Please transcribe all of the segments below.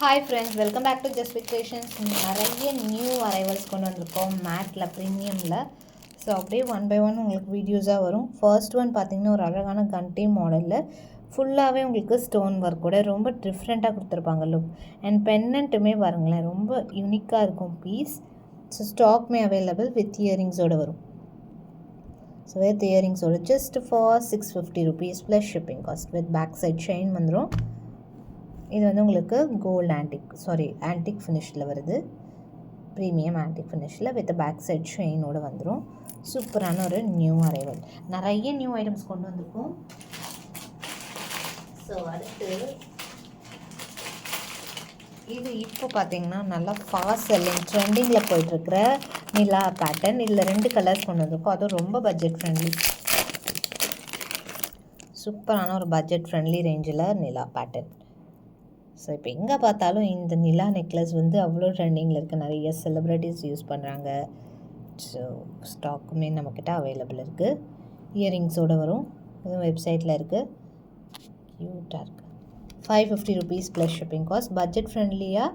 Hi friends, welcome back to Just With Creations. நிறைய new arrivals கொண்டு வந்திருக்கோம் மேட்டில் ப்ரீமியமில். ஸோ அப்படியே ஒன் பை ஒன் உங்களுக்கு வீடியோஸாக வரும். ஃபர்ஸ்ட் ஒன் பார்த்திங்கன்னா ஒரு அழகான கண்டே மாடலில் ஃபுல்லாகவே உங்களுக்கு ஸ்டோன் ஒர்க்கோட ரொம்ப டிஃப்ரெண்ட்டாக கொடுத்துருப்பாங்க லுக். அண்ட் பென்னண்ட்டுமே பாருங்களேன், ரொம்ப யூனிக்காக இருக்கும் பீஸ். ஸோ ஸ்டாக்மே அவைலபிள் வித் இயரிங்ஸோடு வரும். ஸோ வித் இயரிங்ஸோட just for 650 rupees plus shipping cost. With back side chain வந்துடும். இது வந்து உங்களுக்கு கோல்டு ஆன்டிக் ஃபினிஷில் வருது. ப்ரீமியம் ஆன்டிக் ஃபினிஷில் வித் பேக் சைட் செயினோடு வந்துடும். சூப்பரான ஒரு நியூ அரைவல். நிறைய நியூ ஐட்டம்ஸ் கொண்டு வந்திருக்கோம். ஸோ அடுத்து இது இப்போ பார்த்தீங்கன்னா நல்லா ஃபாஸ்ட் செல்லிங் ட்ரெண்டிங்கில் போயிட்டுருக்கிற நிலா பேட்டர்ன். இதில் 2 கலர்ஸ் கொண்டு வந்திருக்கோம். அதுவும் ரொம்ப பட்ஜெட் ஃப்ரெண்ட்லி. சூப்பரான ஒரு பட்ஜெட் ஃப்ரெண்ட்லி ரேஞ்சில் நிலா பேட்டர்ன். ஸோ இப்போ எங்கே பார்த்தாலும் இந்த நிலா நெக்லஸ் வந்து அவ்வளோ ட்ரெண்டிங்கில் இருக்குது. நிறைய செலிப்ரிட்டிஸ் யூஸ் பண்ணுறாங்க. ஸோ ஸ்டாக்குமே நம்மக்கிட்ட அவைலபிள் இருக்குது. இயரிங்ஸோடு வரும். இதுவும் வெப்சைட்டில் இருக்குது. க்யூட்டாக இருக்குது. 550 rupees plus shipping cost. Budget ஃப்ரெண்ட்லியாக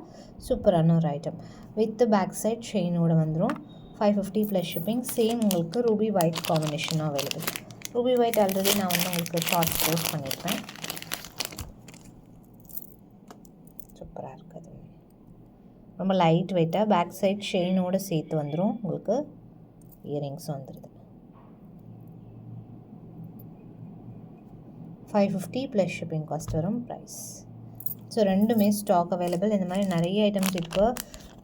சூப்பரான ஒரு ஐட்டம். வித் பேக் சைட் செயினோடு வந்துடும். 550 ப்ளஸ் ஷிப்பிங். சேம் உங்களுக்கு ரூபி ஒயிட் காம்பினேஷனும் அவைலபிள். ரூபி ஒயிட் ஆல்ரெடி நான் வந்து உங்களுக்கு ஷார்ட்ஸ் போஸ்ட் பண்ணியிருப்பேன். சூப்பராக இருக்குது. ரொம்ப லைட் வெயிட்டாக பேக் சைட் செயினோடு சேர்த்து வந்துடும். உங்களுக்கு இயரிங்ஸும் வந்துடுது. 550 ப்ளஸ் ஷிப்பிங் காஸ்ட் வரும் ப்ரைஸ். ஸோ ரெண்டுமே ஸ்டாக் அவைலபிள். இந்த மாதிரி நிறைய ஐட்டம்ஸ் இப்போ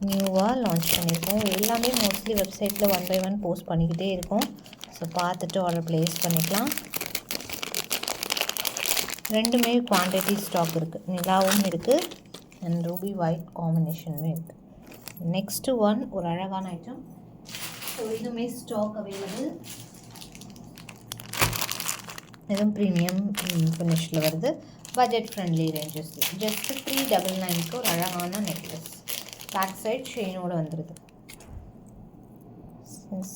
நியூவாக லான்ச் பண்ணியிருக்கோம். எல்லாமே மோஸ்ட்லி வெப்சைட்டில் ஒன் பை ஒன் போஸ்ட் பண்ணிக்கிட்டே இருக்கும். ஸோ பார்த்துட்டு ஆர்டர் ப்ளேஸ் பண்ணிக்கலாம். ரெண்டுமே குவான்டிட்டி ஸ்டாக் இருக்குது. நிலாவும் இருக்குது அண்ட் ரூபி ஒயிட் காம்பினேஷனுமே இருக்குது. நெக்ஸ்ட்டு ஒன் ஒரு அழகான ஐட்டம். ஸோ இதுவுமே ஸ்டாக் அவைலபிள். இதுவும் ப்ரீமியம் ஃபினிஷில் வருது. Budget friendly ranges. ஜஸ்ட் 399க்கு ஒரு அழகான நெக்லஸ். பேக் சைட் செயினோடு வந்துடுது.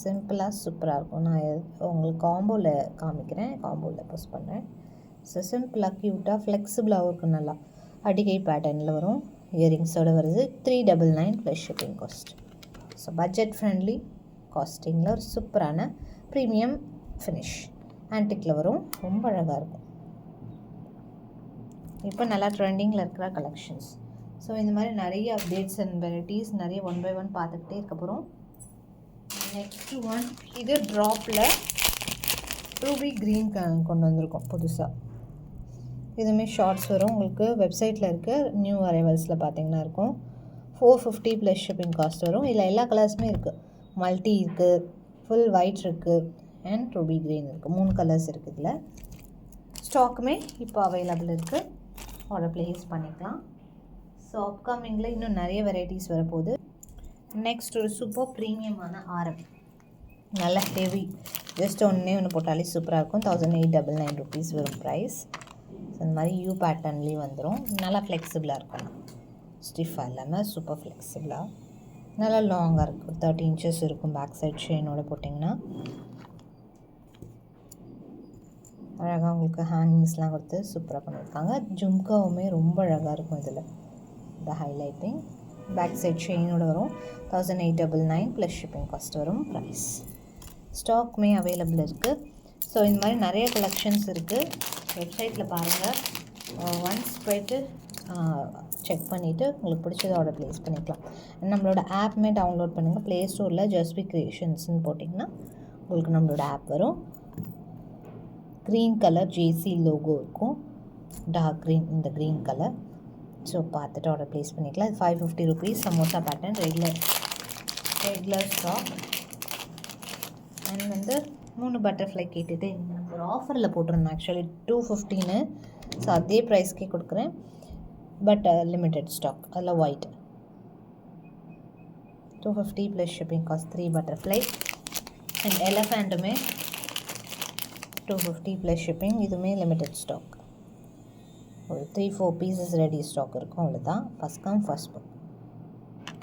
சிம்பிளாக சூப்பராக இருக்கும். நான் உங்களுக்கு காம்போவில் காமிக்கிறேன், காம்போவில் போஸ்ட் பண்ணுறேன். ஸோ சிம்பிளாக க்யூட்டாக ஃப்ளெக்சிபிளாகவும் இருக்கும். நல்லா அடிகை பேட்டர்னில் வரும். இயரிங்ஸோடு வருது. 399 plus shipping cost. So budget friendly காஸ்டிங்கில் ஒரு சூப்பரான ப்ரீமியம் ஃபினிஷ் ஆன்டிக்கில் வரும். ரொம்ப அழகாக இருக்கும். இப்போ நல்லா ட்ரெண்டிங்கில் இருக்கிற கலெக்ஷன்ஸ். ஸோ இந்த மாதிரி நிறைய அப்டேட்ஸ் அண்ட் வெரைட்டிஸ் நிறைய ஒன் பை ஒன் பார்த்துக்கிட்டே இருக்க போகிறோம். நெக்ஸ்ட்டு ஒன் இது ட்ராப்பில் ரூபி க்ரீன் கொண்டு வந்திருக்கோம் புதுசாக. இதுவுமே ஷார்ட்ஸ் வரும். உங்களுக்கு வெப்சைட்டில் இருக்க நியூ அரைவல்ஸில் பார்த்தீங்கன்னா இருக்கும். 450 ப்ளஸ் ஷிப்பிங் காஸ்ட் வரும். இதில் எல்லா கலர்ஸுமே இருக்குது. மல்டி இருக்குது, ஃபுல் ஒயிட் இருக்குது அண்ட் ரூபி க்ரீன் இருக்குது. 3 கலர்ஸ் இருக்குது. இதில் ஸ்டாக்குமே இப்போ அவைலபிள் இருக்குது. ஆர்டர் ப்ளேஸ் பண்ணிக்கலாம். ஸோ அப்கமிங்கில் இன்னும் நிறைய வெரைட்டிஸ் வரப்போகுது. நெக்ஸ்ட் ஒரு சூப்பர் ப்ரீமியமான ஆரம். நல்லா ஹெவி. ஜஸ்ட் ஒன்று போட்டாலே சூப்பராக இருக்கும். 1899 rupees வரும் ப்ரைஸ். ஸோ இந்த மாதிரி யூ பேட்டர்ன்லேயும் வந்துடும். நல்லா ஃப்ளெக்சிபிளாக இருக்கும். ஸ்டிஃபாக இல்லாமல் சூப்பர் ஃப்ளெக்சிபிளாக நல்லா லாங்காக இருக்கும். 30 inches இருக்கும். பேக் சைட் செயினோட போட்டிங்கன்னா அழகாக உங்களுக்கு ஹேங்கிங்ஸ்லாம் கொடுத்து சூப்பராக பண்ணியிருக்காங்க. ஜும்காவுமே ரொம்ப அழகாக இருக்கும். இதில் இந்த ஹைலைட்டிங் பேக் சைட் செயினோட வரும். 1899 ப்ளஸ் ஷிப்பிங் காஸ்ட் வரும் ப்ரைஸ். ஸ்டாக்குமே அவைலபிள் இருக்குது. ஸோ இந்த மாதிரி நிறைய கலெக்ஷன்ஸ் இருக்குது. வெப்சைட்டில் பாருங்கள். ஒன்ஸ் போய்ட்டு செக் பண்ணிவிட்டு உங்களுக்கு பிடிச்சதை ஆர்டர் ப்ளேஸ் பண்ணிக்கலாம். நம்மளோட ஆப்புமே டவுன்லோட் பண்ணுங்கள். ப்ளே ஸ்டோரில் ஜஸ்ட் வித் கிரியேஷன்ஸ்னு போட்டிங்கன்னா உங்களுக்கு நம்மளோட ஆப் வரும். க்ரீன் கலர் ஜேசி லோகோ இருக்கும். டார்க் க்ரீன், இந்த க்ரீன் கலர். ஸோ பார்த்துட்டு ஆர்டர் ப்ளேஸ் பண்ணிக்கலாம். 550 rupees samosa pattern regular stock. And வந்து 3 பட்டர்ஃப்ளை கேட்டுட்டு நம்ம ஒரு ஆஃபரில் போட்டிருந்தோம். ஆக்சுவலி 250ன்னு. ஸோ அதே ப்ரைஸ்க்கே கொடுக்குறேன். But limited stock. அதில் white 250 plus shipping cost. 3 butterfly and எலஃபேண்ட்டுமே 250 ப்ளஸ் ஷிப்பிங். இதுவுமே லிமிட்டட் ஸ்டாக். ஒரு 3-4 பீசஸ் ரெடி ஸ்டாக் இருக்கும். அவ்வளோதான். First come first book.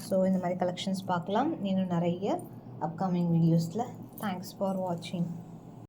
So இந்த மாதிரி கலெக்ஷன்ஸ் பார்க்கலாம் இன்னும் நிறைய அப்கமிங் வீடியோஸில். தேங்க்ஸ் ஃபார் வாட்சிங்.